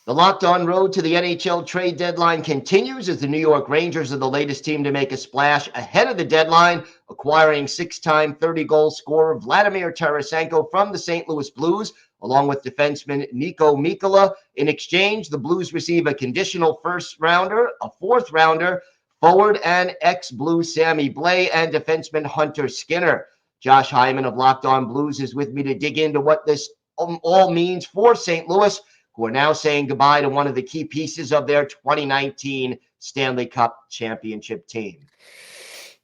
The Locked On road to the NHL trade deadline continues as the New York Rangers are the latest team to make a splash ahead of the deadline, acquiring six-time 30-goal scorer Vladimir Tarasenko from the St. Louis Blues, along with defenseman Niko Mikkola. In exchange, the Blues receive a conditional first-rounder, a fourth-rounder, forward and ex-Blue Sammy Blais, and defenseman Hunter Skinner. Josh Hyman of Locked On Blues is with me to dig into what this all means for St. Louis, who are now saying goodbye to one of the key pieces of their 2019 Stanley Cup championship team.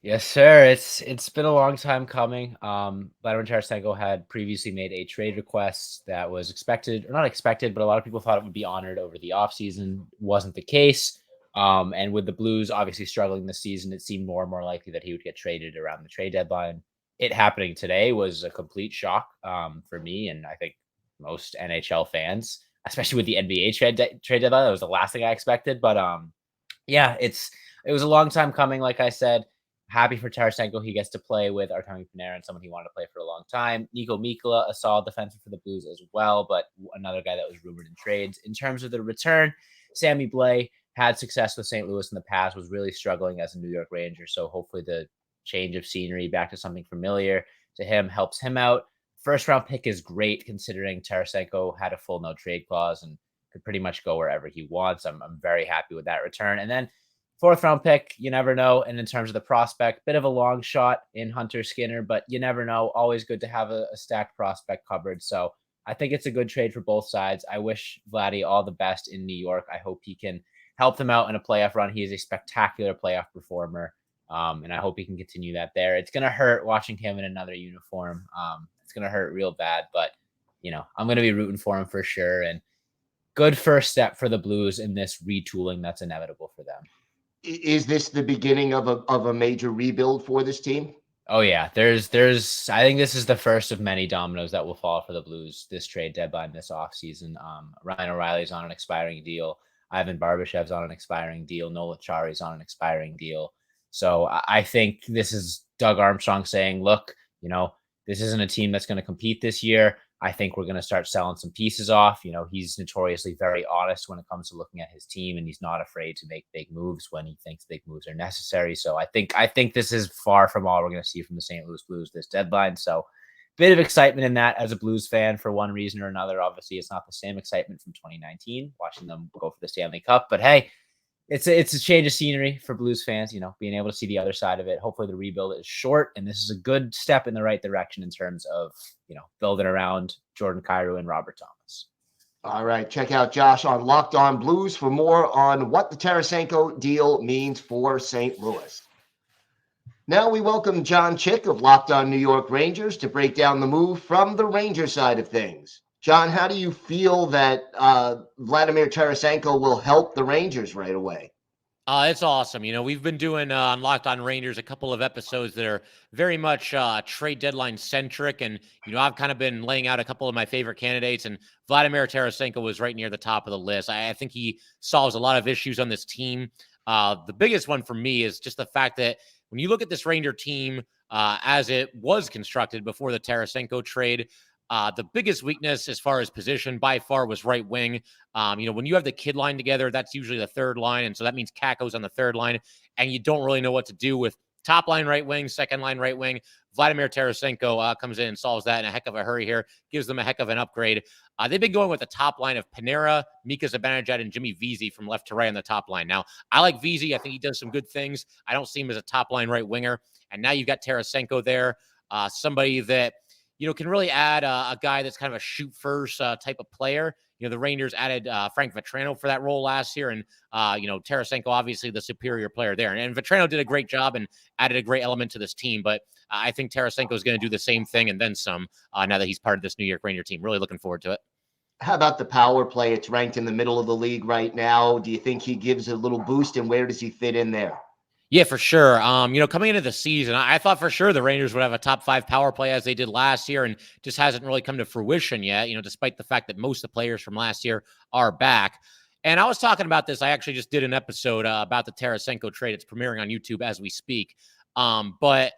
Yes, sir. It's been a long time coming. Vladimir Tarasenko had previously made a trade request that was expected, or not expected, but a lot of people thought it would be honored over the offseason. Wasn't the case. And with the Blues obviously struggling this season, it seemed more and more likely that he would get traded around the trade deadline. It happening today was a complete shock for me, and I think most NHL fans, especially with the NBA trade deadline. That was the last thing I expected. But yeah, it was a long time coming. Like I said, happy for Tarasenko. He gets to play with Artemi Panarin, someone he wanted to play for a long time. Niko Mikkola, a solid defenseman for the Blues as well, but another guy that was rumored in trades. In terms of the return, Sammy Blais had success with St. Louis in the past, was really struggling as a New York Ranger. So hopefully the change of scenery back to something familiar to him helps him out. First round pick is great considering Tarasenko had a full no trade clause and could pretty much go wherever he wants. I'm very happy with that return. And then fourth round pick, you never know. And in terms of the prospect, bit of a long shot in Hunter Skinner, but you never know. Always good to have a stacked prospect covered. So I think it's a good trade for both sides. I wish Vladdy all the best in New York. I hope he can help them out in a playoff run. He is a spectacular playoff performer. And I hope he can continue that there. It's going to hurt watching him in another uniform. It's going to hurt real bad, but I'm going to be rooting for him for sure. And good first step for the Blues in this retooling that's inevitable for them. Is this the beginning of a major rebuild for this team? Oh yeah, there's I think this is the first of many dominoes that will fall for the Blues this trade deadline this offseason. Ryan O'Reilly's on an expiring deal. Ivan Barbashev's on an expiring deal. Nola Chari's on an expiring deal. So I think this is Doug Armstrong saying, look, this isn't a team that's going to compete this year. I think we're going to start selling some pieces off. He's notoriously very honest when it comes to looking at his team, and he's not afraid to make big moves when he thinks big moves are necessary. So I think this is far from all we're going to see from the St. Louis Blues this deadline. So bit of excitement in that as a Blues fan for one reason or another. Obviously, it's not the same excitement from 2019, watching them go for the Stanley Cup. But hey, it's a change of scenery for Blues fans, being able to see the other side of it. Hopefully the rebuild is short, and this is a good step in the right direction in terms of, building around Jordan Kyrou and Robert Thomas. All right, check out Josh on Locked On Blues for more on what the Tarasenko deal means for St. Louis. Now we welcome Jon Chik of Locked On New York Rangers to break down the move from the Ranger side of things. John, how do you feel that Vladimir Tarasenko will help the Rangers right away? It's awesome. We've been doing on Locked On Rangers a couple of episodes that are very much trade deadline centric. And, I've kind of been laying out a couple of my favorite candidates, and Vladimir Tarasenko was right near the top of the list. I think he solves a lot of issues on this team. The biggest one for me is just the fact that when you look at this Ranger team as it was constructed before the Tarasenko trade, the biggest weakness as far as position by far was right wing. When you have the kid line together, that's usually the third line. And so that means Kakko's on the third line, and you don't really know what to do with top line right wing, second line right wing. Vladimir Tarasenko comes in and solves that in a heck of a hurry here, gives them a heck of an upgrade. They've been going with the top line of Panarin, Mika Zibanejad, and Jimmy Vesey from left to right on the top line. Now, I like Vesey. I think he does some good things. I don't see him as a top line right winger. And now you've got Tarasenko there, somebody that can really add a guy that's kind of a shoot first type of player. The Rangers added Frank Vatrano for that role last year. And, Tarasenko, obviously the superior player there. And Vatrano did a great job and added a great element to this team. But I think Tarasenko is going to do the same thing and then some now that he's part of this New York Ranger team. Really looking forward to it. How about the power play? It's ranked in the middle of the league right now. Do you think he gives a little boost, and where does he fit in there? Yeah, for sure. Coming into the season, I thought for sure the Rangers would have a top 5 power play as they did last year, and just hasn't really come to fruition yet, despite the fact that most of the players from last year are back. And I was talking about this. I actually just did an episode about the Tarasenko trade. It's premiering on YouTube as we speak. But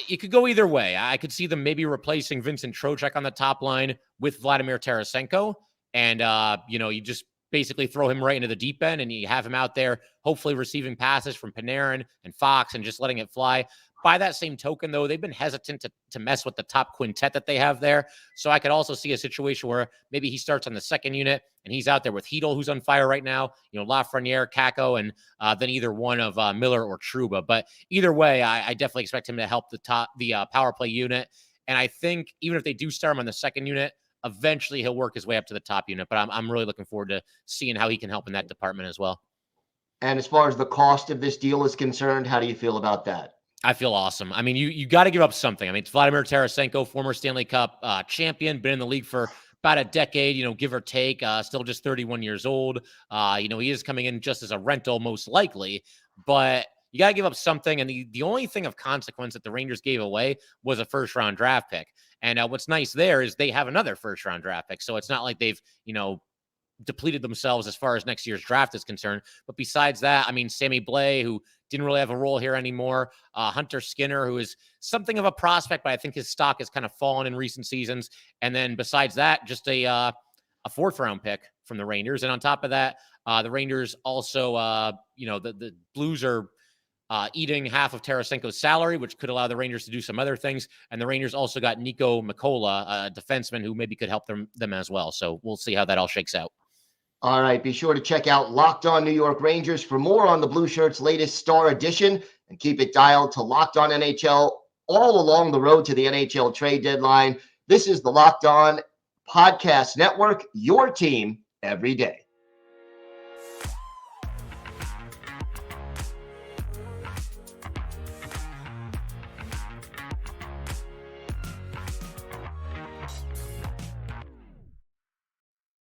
it could go either way. I could see them maybe replacing Vincent Trocheck on the top line with Vladimir Tarasenko. And, you just basically throw him right into the deep end and you have him out there, hopefully receiving passes from Panarin and Fox and just letting it fly. By that same token, though, they've been hesitant to mess with the top quintet that they have there. So I could also see a situation where maybe he starts on the second unit and he's out there with Hedl, who's on fire right now, Lafreniere, Kakko, and then either one of Miller or Trouba. But either way, I definitely expect him to help the power play unit. And I think even if they do start him on the second unit, eventually he'll work his way up to the top unit. But I'm really looking forward to seeing how he can help in that department as well. And as far as the cost of this deal is concerned, how do you feel about that? I feel awesome. I mean, you got to give up something. I mean, it's Vladimir Tarasenko, former Stanley Cup champion, been in the league for about a decade, give or take, still just 31 years old. He is coming in just as a rental, most likely, but you got to give up something. And the only thing of consequence that the Rangers gave away was a first-round draft pick. And what's nice there is they have another first-round draft pick. So it's not like they've, depleted themselves as far as next year's draft is concerned. But besides that, I mean, Sammy Blais, who didn't really have a role here anymore. Hunter Skinner, who is something of a prospect, but I think his stock has kind of fallen in recent seasons. And then besides that, just a fourth-round pick from the Rangers. And on top of that, the Rangers also, the Blues are eating half of Tarasenko's salary, which could allow the Rangers to do some other things. And the Rangers also got Niko Mikkola, a defenseman who maybe could help them as well. So we'll see how that all shakes out. All right, be sure to check out Locked On New York Rangers for more on the Blue Shirts' latest star edition, and keep it dialed to Locked On NHL all along the road to the NHL trade deadline. This is the Locked On Podcast Network, your team every day.